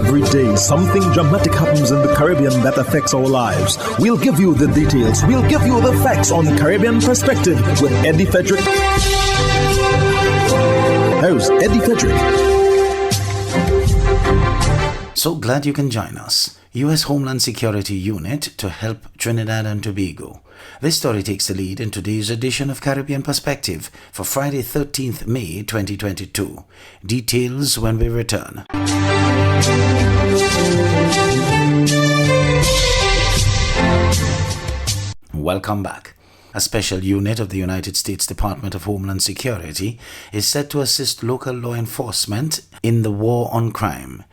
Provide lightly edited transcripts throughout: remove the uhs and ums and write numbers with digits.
Every day, something dramatic happens in the Caribbean that affects our lives. We'll give you the details. We'll give you the facts on Caribbean Perspective with Eddie Frederick. Here's Eddie Frederick. So glad you can join us. U.S. Homeland Security Unit to help Trinidad and Tobago. This story takes the lead in today's edition of Caribbean Perspective for Friday 13th May 2022. Details when we return. Welcome back. A special unit of the United States Department of Homeland Security is set to assist local law enforcement in the war on crime.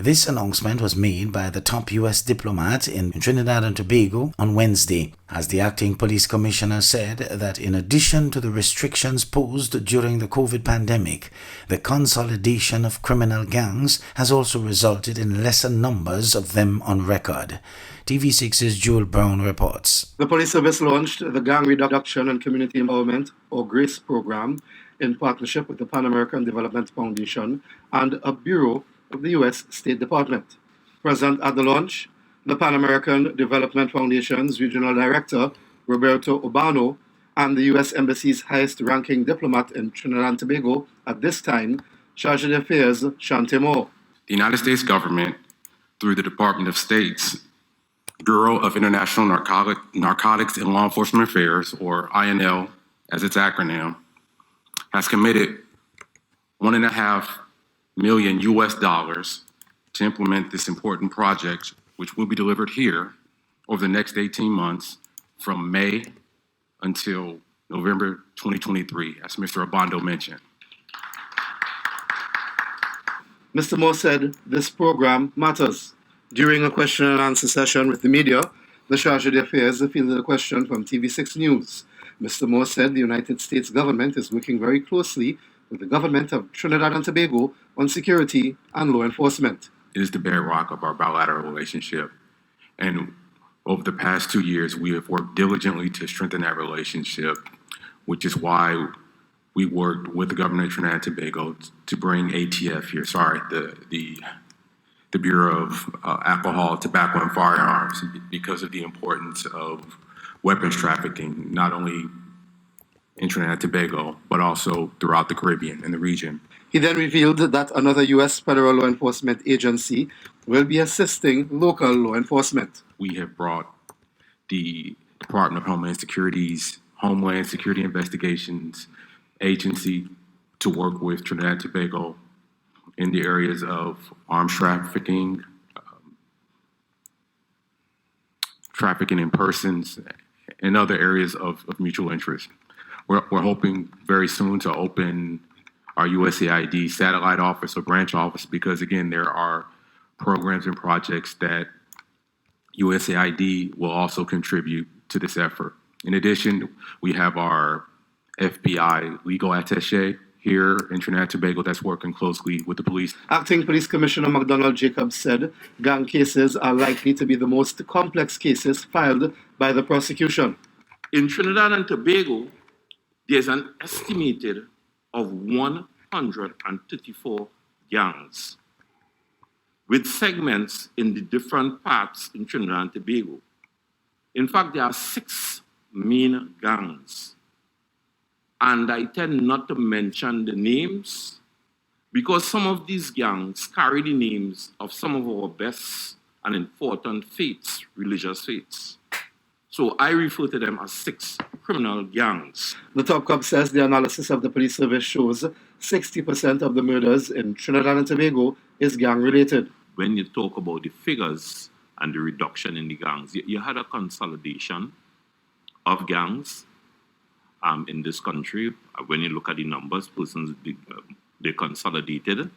This announcement was made by the top U.S. diplomat in Trinidad and Tobago on Wednesday, as the acting police commissioner said that in addition to the restrictions posed during the COVID pandemic, the consolidation of criminal gangs has also resulted in lesser numbers of them on record. TV6's Joel Brown reports. The police service launched the Gang Reduction and Community Empowerment, or GRACE program, in partnership with the Pan American Development Foundation and a bureau of the U.S. State Department. Present at the launch, the Pan American Development Foundation's Regional Director, Roberto Urbano, and the U.S. Embassy's highest-ranking diplomat in Trinidad and Tobago at this time, Chargé d'Affaires Shante Moore. The United States government, through the Department of State's Bureau of International Narcotics and Law Enforcement Affairs, or INL as its acronym, has committed $1.5 million to implement this important project, which will be delivered here over the next 18 months from May until November 2023, as Mr. Obando mentioned. Mr. Moore said this program matters. During a question and answer session with the media, the Chargé d'Affaires fielded a question from TV6 News. Mr. Moore said the United States government is working very closely with the government of Trinidad and Tobago on security and law enforcement. It is the bedrock of our bilateral relationship. And over the past 2 years, we have worked diligently to strengthen that relationship, which is why we worked with the government of Trinidad and Tobago to bring ATF here, the Bureau of Alcohol, Tobacco, and Firearms, because of the importance of weapons trafficking, not only in Trinidad and Tobago, but also throughout the Caribbean and the region. He then revealed that another U.S. federal law enforcement agency will be assisting local law enforcement. We have brought the Department of Homeland Security's Homeland Security Investigations Agency to work with Trinidad and Tobago in the areas of arms trafficking, trafficking in persons, and other areas of mutual interest. We're hoping very soon to open our USAID satellite office or branch office because, again, there are programs and projects that USAID will also contribute to this effort. In addition, we have our FBI legal attaché here in Trinidad and Tobago that's working closely with the police. Acting Police Commissioner McDonald Jacobs said gang cases are likely to be the most complex cases filed by the prosecution. In Trinidad and Tobago, there's an estimated of 134 gangs with segments in the different parts in Trinidad and Tobago. In fact, there are 6 main gangs. And I tend not to mention the names because some of these gangs carry the names of some of our best and important faiths, religious faiths. So I refer to them as 6 criminal gangs. The top cop says the analysis of the police service shows 60% of the murders in Trinidad and Tobago is gang-related. When you talk about the figures and the reduction in the gangs, you had a consolidation of gangs in this country. When you look at the numbers, persons, they consolidated,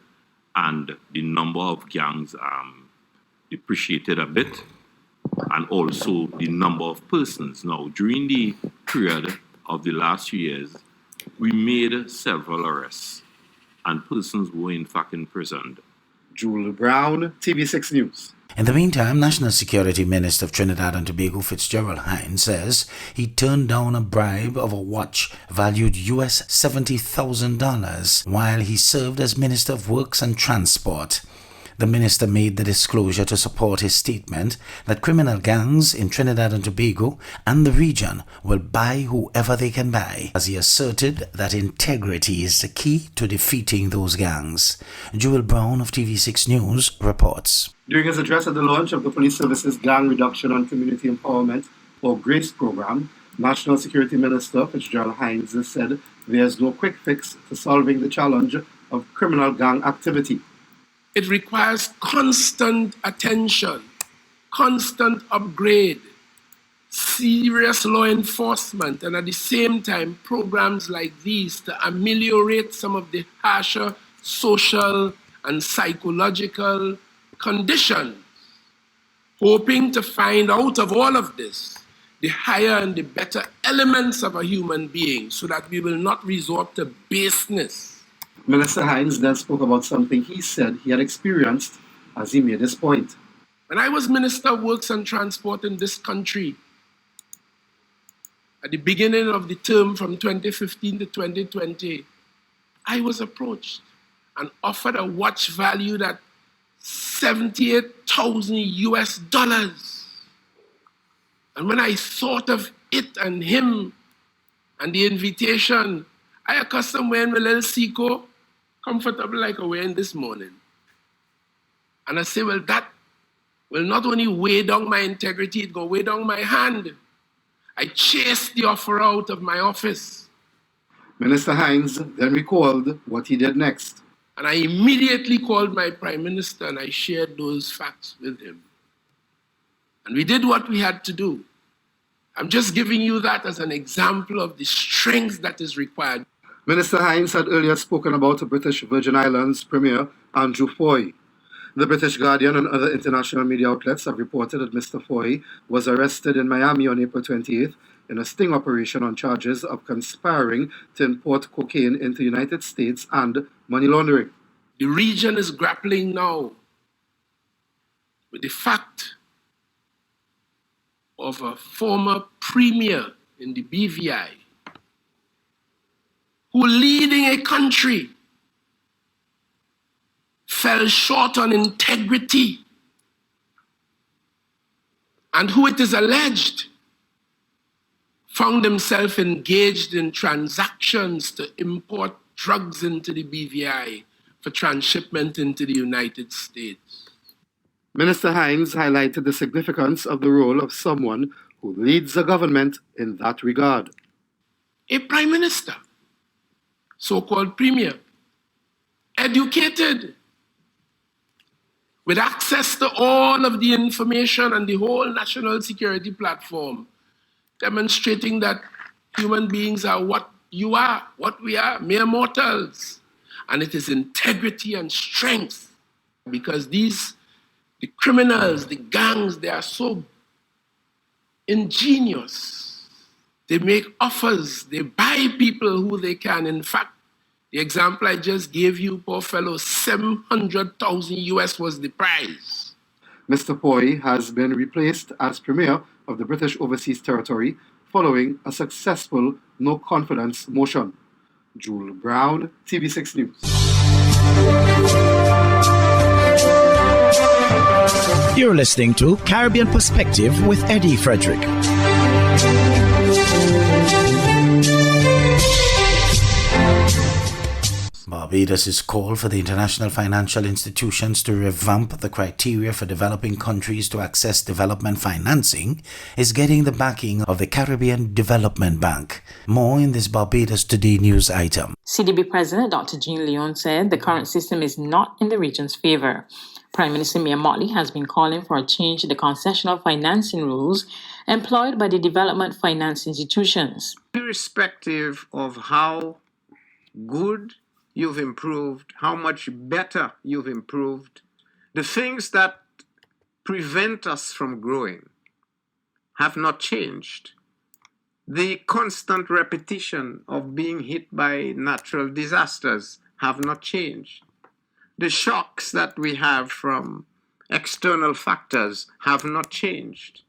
and the number of gangs depreciated a bit, and also the number of persons. Now, during the period of the last few years, we made several arrests, and persons were in fact imprisoned. Joel Brown, TV6 News. In the meantime, National Security Minister of Trinidad and Tobago Fitzgerald Hines says he turned down a bribe of a watch valued US $70,000 while he served as Minister of Works and Transport. The minister made the disclosure to support his statement that criminal gangs in Trinidad and Tobago and the region will buy whoever they can buy, as he asserted that integrity is the key to defeating those gangs. Jewel Brown of TV6 News reports. During his address at the launch of the Police Service's Gang Reduction and Community Empowerment or GRACE program, National Security Minister Frederick said there is no quick fix to solving the challenge of criminal gang activity. It requires constant attention, constant upgrade, serious law enforcement, and at the same time, programs like these to ameliorate some of the harsher social and psychological conditions, hoping to find out of all of this the higher and the better elements of a human being so that we will not resort to baseness. Minister Hines then spoke about something he said he had experienced as he made his point. When I was Minister of Works and Transport in this country, at the beginning of the term from 2015 to 2020, I was approached and offered a watch valued at $78,000. And when I thought of it and him and the invitation, I accustomed wearing my little Seiko, comfortable like I wearing this morning. And I say, well, that will not only weigh down my integrity, it will weigh down my hand. I chased the offer out of my office. Minister Hines then recalled what he did next. And I immediately called my Prime Minister and I shared those facts with him. And we did what we had to do. I'm just giving you that as an example of the strength that is required. Minister Hines had earlier spoken about the British Virgin Islands Premier Andrew Foy. The British Guardian and other international media outlets have reported that Mr. Foy was arrested in Miami on April 28th in a sting operation on charges of conspiring to import cocaine into the United States and money laundering. The region is grappling now with the fact of a former premier in the BVI who, leading a country, fell short on integrity, and who, it is alleged, found himself engaged in transactions to import drugs into the BVI for transshipment into the United States. Minister Hines highlighted the significance of the role of someone who leads the government in that regard. A prime minister, so-called premier, educated, with access to all of the information and the whole national security platform, demonstrating that human beings are what you are, what we are, mere mortals. And it is integrity and strength, because the criminals, the gangs, they are so ingenious. They make offers, they buy people who they can. In fact, the example I just gave you, poor fellow, $700,000 was the prize. Mr. Foy has been replaced as Premier of the British Overseas Territory following a successful no-confidence motion. Jewel Brown, TV6 News. You're listening to Caribbean Perspective with Eddie Frederick. Barbados' call for the international financial institutions to revamp the criteria for developing countries to access development financing is getting the backing of the Caribbean Development Bank. More in this Barbados Today news item. CDB President Dr. Jean Leon said the current system is not in the region's favor. Prime Minister Mia Mottley has been calling for a change to the concessional financing rules employed by the development finance institutions. Irrespective of how good you've improved, how much better you've improved, the things that prevent us from growing have not changed. The constant repetition of being hit by natural disasters have not changed. The shocks that we have from external factors have not changed.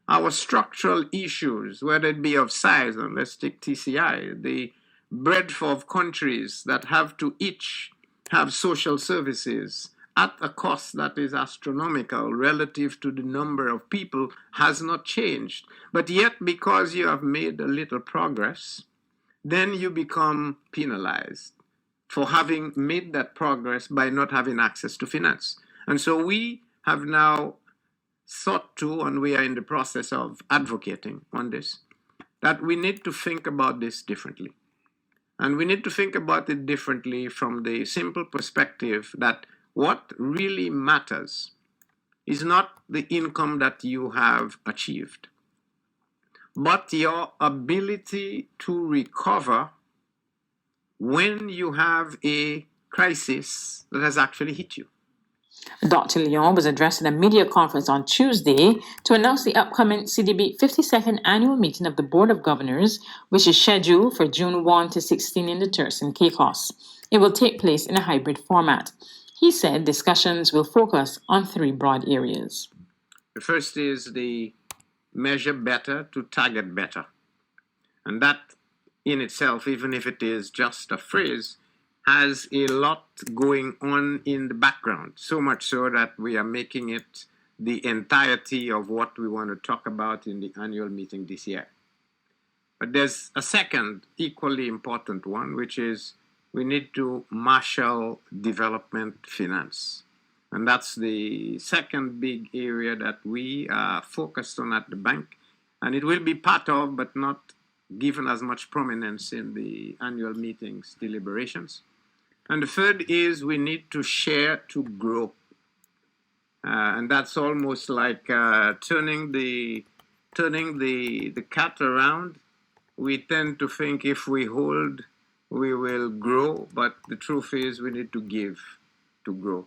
Our structural issues, whether it be of size, and let's take TCI, the breadth of countries that have to each have social services at a cost that is astronomical relative to the number of people has not changed. But yet, because you have made a little progress, then you become penalized for having made that progress by not having access to finance. And so we have now sought to, and we are in the process of advocating on this, that we need to think about this differently. And we need to think about it differently from the simple perspective that what really matters is not the income that you have achieved, but your ability to recover when you have a crisis that has actually hit you. Dr. Leon was addressing a media conference on Tuesday to announce the upcoming CDB 52nd annual meeting of the Board of Governors, which is scheduled for June 1 to 16 in the Turks and Caicos. It will take place in a hybrid format. He said discussions will focus on three broad areas. The first is the measure better to target better. And that in itself, even if it is just a phrase, has a lot going on in the background, so much so that we are making it the entirety of what we want to talk about in the annual meeting this year. But there's a second equally important one, which is we need to marshal development finance. And that's the second big area that we are focused on at the bank. And it will be part of, but not given as much prominence in the annual meetings deliberations. And the third is we need to share to grow. And that's almost like turning the cat around. We tend to think if we hold, we will grow, but the truth is we need to give to grow.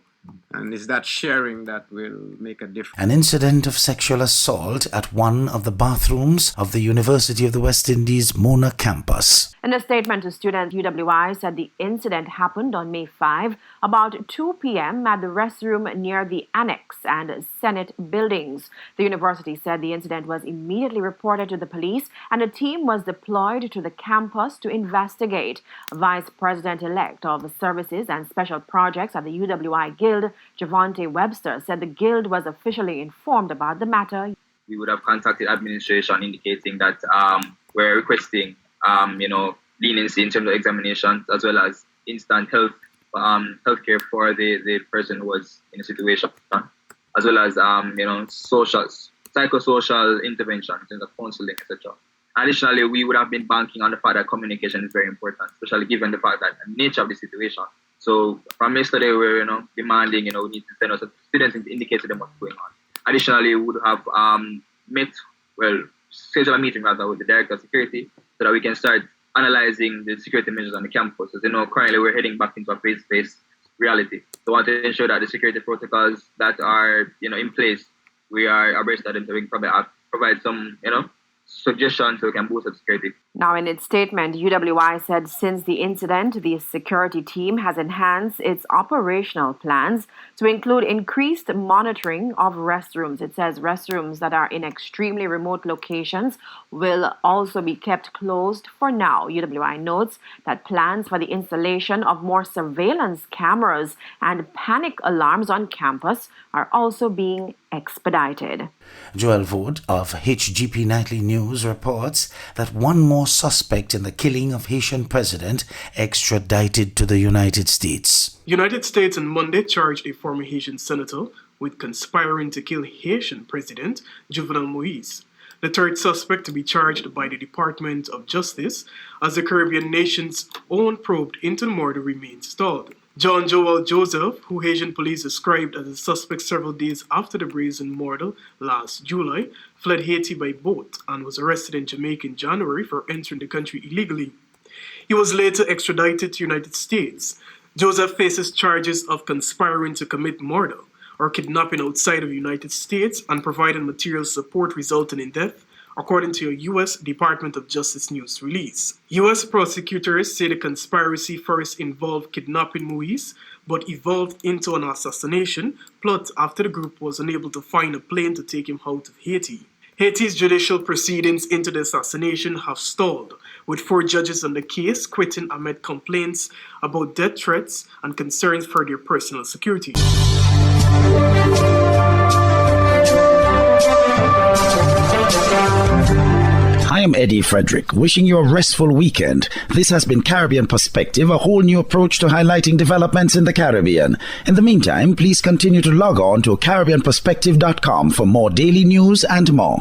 And it's that sharing that will make a difference. An incident of sexual assault at one of the bathrooms of the University of the West Indies Mona campus. In a statement to students, UWI said the incident happened on May 5, about 2 p.m. at the restroom near the Annex and Senate buildings. The university said the incident was immediately reported to the police and a team was deployed to the campus to investigate. Vice President-elect of Services and Special Projects at the UWI Guild, Javante Webster, said the Guild was officially informed about the matter. We would have contacted administration indicating that we're requesting leniency in terms of examinations as well as instant healthcare for the person who was in a situation, as well as psychosocial intervention in terms of counseling, etc. Additionally, we would have been banking on the fact that communication is very important, especially given the fact that the nature of the situation. So from yesterday, we're demanding we need to send us students to indicate to them what's going on. Additionally, we would have schedule a meeting rather with the Director of Security so that we can start analyzing the security measures on the campus. As you know, currently we're heading back into a face-to-face reality. So we want to ensure that the security protocols that are in place, we are abreast of them so we can provide some suggestions so we can boost up security. Now, in its statement, UWI said since the incident, the security team has enhanced its operational plans to include increased monitoring of restrooms. It says restrooms that are in extremely remote locations will also be kept closed for now. UWI notes that plans for the installation of more surveillance cameras and panic alarms on campus are also being expedited. Joel Vogt of HGP Nightly News reports that one more suspect in the killing of Haitian president extradited to the United States. United States on Monday charged a former Haitian senator with conspiring to kill Haitian President Jovenel Moïse, the third suspect to be charged by the Department of Justice as the Caribbean nation's own probe into the murder remains stalled. John Joel Joseph, who Haitian police described as a suspect several days after the brazen murder last July, fled Haiti by boat and was arrested in Jamaica in January for entering the country illegally. He was later extradited to the United States. Joseph faces charges of conspiring to commit murder or kidnapping outside of the United States and providing material support resulting in death, according to a U.S. Department of Justice news release. U.S. prosecutors say the conspiracy first involved kidnapping Moïse, but evolved into an assassination plot after the group was unable to find a plane to take him out of Haiti. Haiti's judicial proceedings into the assassination have stalled, with 4 judges on the case quitting amid complaints about death threats and concerns for their personal security. I'm Eddie Frederick, wishing you a restful weekend. This has been Caribbean Perspective, a whole new approach to highlighting developments in the Caribbean. In the meantime, please continue to log on to CaribbeanPerspective.com for more daily news and more.